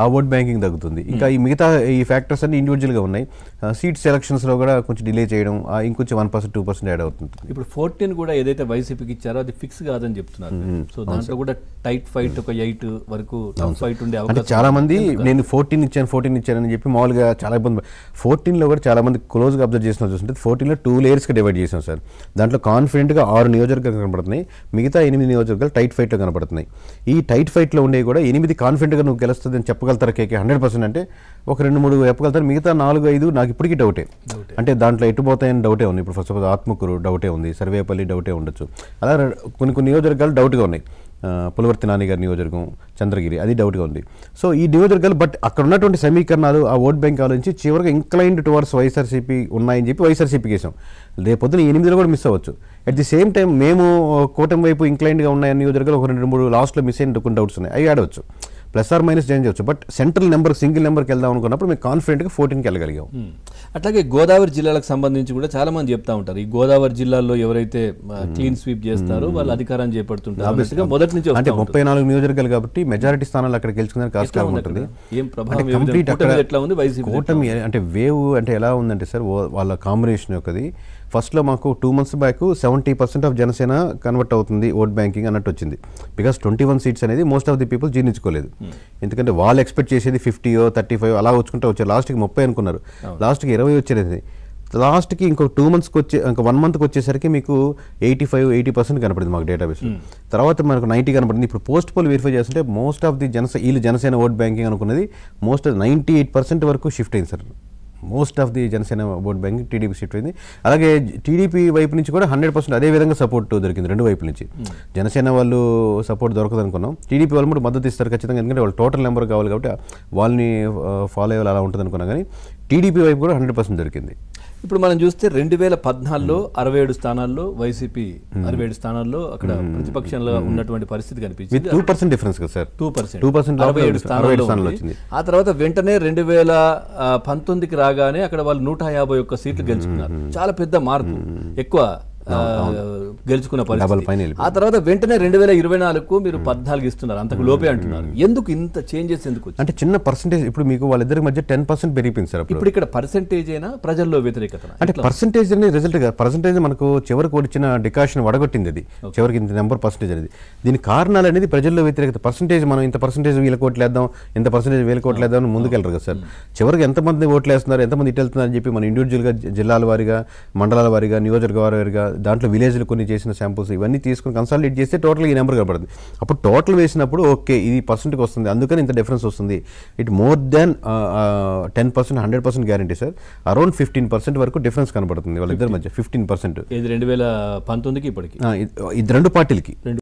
ఆ vote banking తగ్గుతుంది. ఇంకా ఈ మిగతా ఈ ఫ్యాక్టర్స్ అన్ని ఇండివిజువల్గా ఉన్నాయి. సీట్ సెలక్షన్స్లో కూడా కొంచెం డిలే చేయడం, ఇంకొంచెం 1% 2% యాడ్ అవుతుంది. ఇప్పుడు 14 కూడా ఏదైతే వైసీపీకి ఇచ్చారో అది ఫిక్స్ కాదని చెప్తున్నారు. సో దాంట్లో కూడా టైట్ ఫైట్ ఒక 8 వరకు ఫైట్ ఉండే అంటే అవకాశం. చాలా మంది నేను 14 ఇచ్చానని చెప్పి మామూలుగా చాలా ఇబ్బంది. 14లో కూడా చాలా మంది క్లోజ్గా అబ్జర్వ్ చేసిన చూస్తుంటే 14లో 2 లేయర్స్గా డివైడ్ చేసాం సార్. దాంట్లో కాన్ఫిడెంట్గా 6 నియోజకవర్గాలు కనపడుతున్నాయి, మిగతా 8 నియోజకవర్గాలు టైట్ ఫైట్లో కనపడుతున్నాయి. ఈ టైట్ ఫైట్లో ఉండేవి కూడా 8 కాన్ఫిడెంట్గా నువ్వు గెలుస్తుంది అని చెప్పగలుగుతారు కేకే 100% అంటే ఒక 2-3 చెప్పగలుగుతారు. మిగతా 4-5 నాకు ఇప్పటికీ డౌటే. అంటే దాంట్లో ఎట్టుపోతాయని డౌటే ఉంది. ఇప్పుడు ఫస్ట్ ఆఫ్ ఆల్ ఆత్మకూరు డౌటే ఉంది, సర్వేపల్లి డౌటే ఉండొచ్చు. అలా కొన్ని నియోజకవర్గాలు డౌట్గా ఉన్నాయి. పులవర్తి నాని గారి నియోజకవర్గం, చంద్రగిరి అది డౌట్గా ఉంది. సో ఈ నియోజకవర్గాలు బట్ అక్కడ ఉన్నటువంటి సమీకరణాలు ఆ ఓట్ బ్యాంక్ ఆలోచించి చివరిగా ఇంక్లైన్డ్ టువర్డ్స్ వైఎస్ఆర్సీపీ ఉన్నాయని చెప్పి వైఎస్ఆర్సీపీకి వేసాం. రేపొద్దున 8లో కూడా మిస్ అవ్వచ్చు. అట్ ది సేమ్ టైం మేము కూటమి వైపు ఇంక్లైన్డ్గా ఉన్నాయని నియోజకవర్గాలు ఒక 2-3 లాస్ట్లో మిస్ అయిన కొన్ని డౌట్స్ ఉన్నాయి, అవి ఆడవచ్చు. ప్లస్ ఆర్ మైనస్ చేంజ్ అవచ్చు. బట్ సెంట్రల్ నెంబర్ సింగిల్ నెంబర్కి వెళ్దాం అనుకున్నప్పుడు మేము కాన్ఫిడెంట్గా 14కి వెళ్ళగలిగాం. అట్లాగే గోదావరి జిల్లాలకు సంబంధించి కూడా చాలా మంది చెప్తా ఉంటారు, ఈ గోదావరి జిల్లాలో ఎవరైతే క్లీన్ స్వీప్ చేస్తారో వాళ్ళు అధికారం చేపడుతుంటారు మొదటి నుంచి. అంటే 34 నియోజకవర్గాలు కాబట్టి మెజారిటీ స్థానాలు అక్కడ గెలుచుకునే ఆస్కారం ఉంటుంది. ఏం ప్రభావం ఎట్లా ఉంది వైసీపీ కూటమి అంటే వేవ్ అంటే ఎలా ఉందంటే సార్ వాళ్ళ కాంబినేషన్ యొక్కది. ఫస్ట్లో మాకు 2 months back 70% of Janasena convert అవుతుంది ఓట్ బ్యాంకింగ్ అన్నట్టు వచ్చింది. బికాస్ 21 seats అనేది మోస్ట్ ఆఫ్ ది పీపుల్ జీర్ణించుకోలేదు. ఎందుకంటే వాళ్ళు ఎక్స్పెక్ట్ చేసేది 50 35 అలా వచ్చుకుంటే వచ్చారు. లాస్ట్కి 30 అనుకున్నారు, లాస్ట్కి 20 వచ్చేది. లాస్ట్కి ఇంకొక 2 monthsకి ఇంకా 1 monthకి వచ్చేసరికి మీకు 85-80% కనపడింది మాకు డేటాబేస్. తర్వాత మనకు 90 కనపడింది. ఇప్పుడు పోస్ట్ పోల్ వెరిఫై చేస్తుంటే most of the Janasena vote banking అనుకున్నది మోస్ట్ 98% వరకు షిఫ్ట్ అయింది sir. Most of the Janasena vote banking TDP shift అయింది. అలాగే టీడీపీ వైపు నుంచి కూడా 100% అదే విధంగా సపోర్ట్ దొరికింది రెండు వైపుల నుంచి. జనసేన వాళ్ళు సపోర్ట్ దొరకదు అనుకున్నాం, టీడీపీ వాళ్ళు కూడా మద్దతు ఇస్తారు ఖచ్చితంగా, ఎందుకంటే వాళ్ళు టోటల్ నెంబర్ కావాలి కాబట్టి వాళ్ళని ఫాలో అయ్యేవాళ్ళు అలా ఉంటుంది అనుకున్నాం. కానీ టీడీపీ వైపు కూడా 100% దొరికింది. ఇప్పుడు మనం చూస్తే 2014లో 67 స్థానాల్లో వైసీపీ 67 స్థానాల్లో అక్కడ ప్రతిపక్షంలో ఉన్నటువంటి పరిస్థితి కనిపించింది. 2% డిఫరెన్స్ కదా సార్, 2% 67 స్థానాల్లో వచ్చింది. ఆ తర్వాత వెంటనే 2019కి రాగానే అక్కడ వాళ్ళు 151 సీట్లు గెలుచుకున్నారు. చాలా పెద్ద మార్పు, ఎక్కువ గెలుచుకున్న పరిస్థితి. ఆ తర్వాత వెంటనే 2024కు మీరు 14 ఇస్తున్నారు, అంతకు లోపే అంటున్నారు. ఎందుకు ఇంత చేంజెస్ ఎందుకు? అంటే చిన్న పర్సెంటేజ్ ఇప్పుడు మీకు వాళ్ళిద్దరి మధ్య 10% పెరిగిపోయింది సార్. ఇప్పుడు ఇక్కడ పర్సెంటేజ్ అయినా ప్రజల్లో వ్యతిరేకత అంటే పర్సెంటేజ్ అనేది రిజల్ట్ కాదు. పర్సెంటేజ్ మనకు చివరికి వచ్చిన డికాషన్ వడగొట్టింది, అది చివరికి ఇంత నెంబర్ పర్సెంటేజ్ అనేది. దీని కారణాలు అనేది ప్రజల్లో వ్యతిరేకత. పర్సెంటేజ్ మనం ఇంత పర్సెంటేజ్ వీళ్ళ కోట్లేద్దాం, ఇంత పర్సెంటేజ్ వీళ్ళ కోట్లేద్దాం అని ముందుకెళ్ళరు కదా సార్. చివరికి ఎంతమంది ఓట్లు వేస్తున్నారు, ఎంతమంది ఇటు వెళ్తున్నారు అని చెప్పి మనం ఇండివిజువల్గా జిల్లాల వారీగా, మండలాల వారీగా, నియోజకవర్గ వారీగా, దాంట్లో విలేజ్లు కొన్ని చేసిన శాంపుల్స్ ఇవన్నీ తీసుకుని కన్సాలిడేట్ చేస్తే టోటల్ ఈ నెంబర్ కనపడుతుంది. అప్పుడు టోటల్ వేసినప్పుడు ఓకే ఇది పర్సెంట్కి వస్తుంది, అందుకని ఇంత డిఫరెన్స్ వస్తుంది. It more than 10%, 100% guarantee sir. Around 15% వరకు డిఫరెన్స్ కనపడుతుంది వాళ్ళిద్దరి మధ్య. 15% 2019కి ఇప్పటికి ఇది రెండు పార్టీలకి.